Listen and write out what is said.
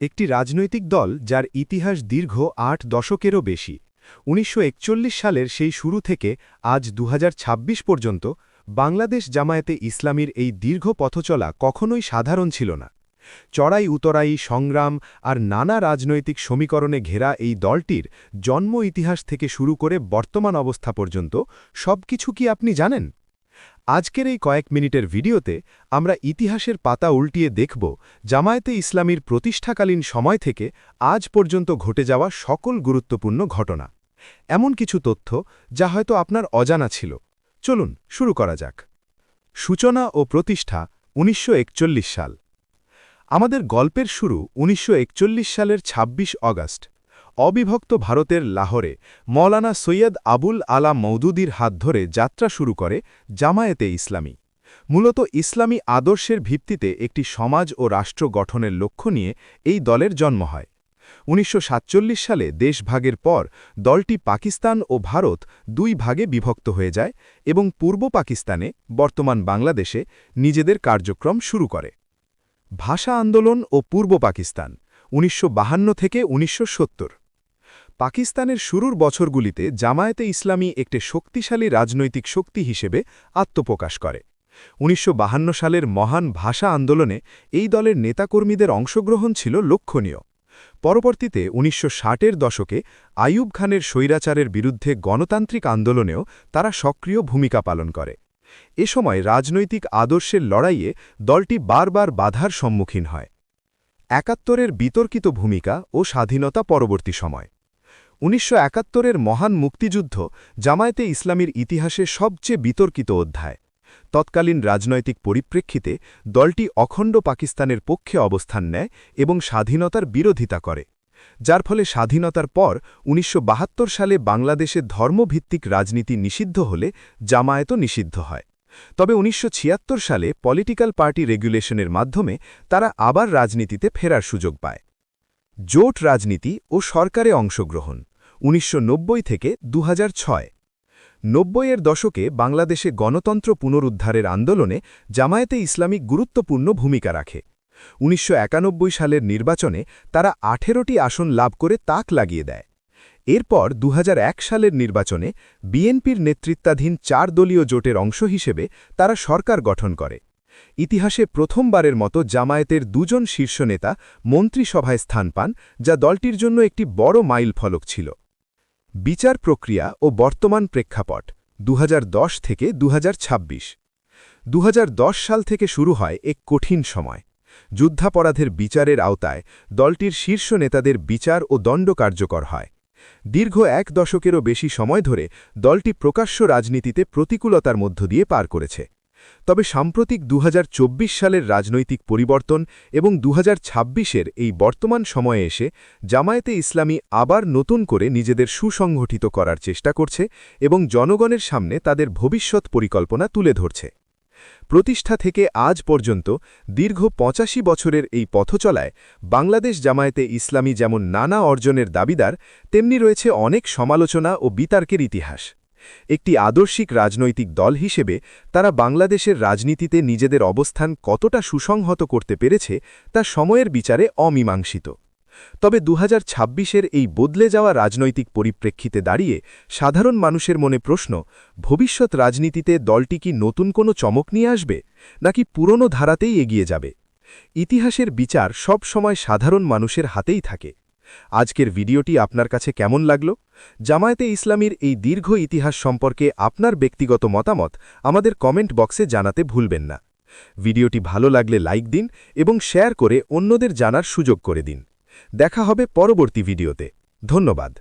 একটি রাজনৈতিক দল যার ইতিহাস দীর্ঘ ৮ দশকেরও বেশি ১৯৪১ সালের সেই শুরু থেকে আজ ২০২৬ পর্যন্ত বাংলাদেশ জামায়াতে ইসলামীর এই দীর্ঘ পথচলা কখনোই সাধারণ ছিল না। চড়াই উতরাই সংগ্রাম আর নানা রাজনৈতিক সমীকরণে ঘেরা এই দলটির জন্ম ইতিহাস থেকে শুরু করে বর্তমান অবস্থা পর্যন্ত সবকিছু কি আপনি জানেন? আজকের এই কয়েক মিনিটের ভিডিওতে আমরা ইতিহাসের পাতা উল্টিয়ে দেখব জামায়াতে ইসলামীর প্রতিষ্ঠাকালীন সময় থেকে আজ পর্যন্ত ঘটে যাওয়া সকল গুরুত্বপূর্ণ ঘটনা। এমন কিছু তথ্য যা হয়তো আপনার অজানা ছিল। চলুন শুরু করা যাক। সূচনা ও প্রতিষ্ঠা ১৯৪১ সাল। আমাদের গল্পের শুরু ১৯৪১ সালের ২৬ অগাস্ট। অবিভক্ত ভারতের লাহোরে মৌলানা সৈয়দ আবুল আলা মওদুদির হাত ধরে যাত্রা শুরু করে জামায়াতে ইসলামী। মূলত ইসলামী আদর্শের ভিত্তিতে একটি সমাজ ও রাষ্ট্র গঠনের লক্ষ্য নিয়ে এই দলের জন্ম হয়। ১৯৪৭ সালে দেশভাগের পর দলটি পাকিস্তান ও ভারত দুই ভাগে বিভক্ত হয়ে যায় এবং পূর্ব পাকিস্তানে বর্তমান বাংলাদেশে নিজেদের কার্যক্রম শুরু করে। ভাষা আন্দোলন ও পূর্ব পাকিস্তান ১৯৫২ থেকে ১৯৭০। পাকিস্তানের শুরুর বছরগুলিতে জামায়াতে ইসলামী একটি শক্তিশালী রাজনৈতিক শক্তি হিসেবে আত্মপ্রকাশ করে। ১৯৫২ সালের মহান ভাষা আন্দোলনে এই দলের নেতাকর্মীদের অংশগ্রহণ ছিল লক্ষণীয়। পরবর্তীতে ১৯৬০-এর দশকে আইয়ুব খানের স্বৈরাচারের বিরুদ্ধে গণতান্ত্রিক আন্দোলনেও তারা সক্রিয় ভূমিকা পালন করে। এ সময় রাজনৈতিক আদর্শের লড়াইয়ে দলটি বারবার বাধার সম্মুখীন হয়। ৭১-এর বিতর্কিত ভূমিকা ও স্বাধীনতা পরবর্তী সময়। ১৯৭১-এর মহান মুক্তিযুদ্ধ জামায়াতে ইসলামীর ইতিহাসে সবচেয়ে বিতর্কিত অধ্যায়। তৎকালীন রাজনৈতিক পরিপ্রেক্ষিতে দলটি অখণ্ড পাকিস্তানের পক্ষে অবস্থান নেয় এবং স্বাধীনতার বিরোধিতা করে, যার ফলে স্বাধীনতার পর ১৯৭২ সালে বাংলাদেশে ধর্মভিত্তিক রাজনীতি নিষিদ্ধ হলে জামায়াতও নিষিদ্ধ হয়। তবে ১৯৭৬ সালে পলিটিক্যাল পার্টি রেগুলেশনের মাধ্যমে তারা আবার রাজনীতিতে ফেরার সুযোগ পায়। জোট রাজনীতি ও সরকারে অংশগ্রহণ ১৯৯০ থেকে ২০০৬। ৯০-এর দশকে বাংলাদেশে গণতন্ত্র পুনরুদ্ধারের আন্দোলনে জামায়াতে ইসলামী গুরুত্বপূর্ণ ভূমিকা রাখে। ১৯৯১ সালের নির্বাচনে তারা ১৮টি আসন লাভ করে তাক লাগিয়ে দেয়। এরপর ২০০১ সালের নির্বাচনে বিএনপির নেতৃত্বাধীন ৪ দলীয় জোটের অংশ হিসেবে তারা সরকার গঠন করে। ইতিহাসে প্রথমবারের মতো জামায়াতের দুজন শীর্ষ নেতা মন্ত্রিসভায় স্থান পান, যা দলটির জন্য একটি বড় মাইল ফলক ছিল। বিচার প্রক্রিয়া ও বর্তমান প্রেক্ষাপট ২০১০ থেকে ২০২৬। ২০১০ সাল থেকে শুরু হয় এক কঠিন সময়। যুদ্ধাপরাধের বিচারের আওতায় দলটির শীর্ষ নেতাদের বিচার ও দণ্ড কার্যকর হয়। দীর্ঘ ১ দশকেরও বেশি সময় ধরে দলটি প্রকাশ্য রাজনীতিতে প্রতিকূলতার মধ্য দিয়ে পার করেছে। তবে সাম্প্রতিক ২০২৪ সালের রাজনৈতিক পরিবর্তন এবং ২০২৬-এর এই বর্তমান সময়ে এসে জামায়াতে ইসলামী আবার নতুন করে নিজেদের সুসংগঠিত করার চেষ্টা করছে এবং জনগণের সামনে তাদের ভবিষ্যৎ পরিকল্পনা তুলে ধরছে। প্রতিষ্ঠা থেকে আজ পর্যন্ত দীর্ঘ ৮৫ বছরের এই পথচলায় বাংলাদেশ জামায়াতে ইসলামী যেমন নানা অর্জনের দাবিদার, তেমনি রয়েছে অনেক সমালোচনা ও বিতর্কের ইতিহাস। একটি আদর্শিক রাজনৈতিক দল হিসেবে তারা বাংলাদেশের রাজনীতিতে নিজেদের অবস্থান কতটা সুসংহত করতে পেরেছে তা সময়ের বিচারে অমীমাংসিত। তবে ২০২৬-এর এই বদলে যাওয়া রাজনৈতিক পরিপ্রেক্ষিতে দাঁড়িয়ে সাধারণ মানুষের মনে প্রশ্ন, ভবিষ্যৎ রাজনীতিতে দলটি কি নতুন কোনো চমক নিয়ে আসবে, নাকি পুরনো ধারাতেই এগিয়ে যাবে? ইতিহাসের বিচার সব সময় সাধারণ মানুষের হাতেই থাকে। আজকের ভিডিওটি আপনার কাছে কেমন লাগলো? জামায়াতে ইসলামীর এই দীর্ঘ ইতিহাস সম্পর্কে আপনার ব্যক্তিগত মতামত আমাদের কমেন্ট বক্সে জানাতে ভুলবেন না। ভিডিওটি ভালো লাগলে লাইক দিন এবং শেয়ার করে অন্যদের জানার সুযোগ করে দিন। দেখা হবে পরবর্তী ভিডিওতে। ধন্যবাদ।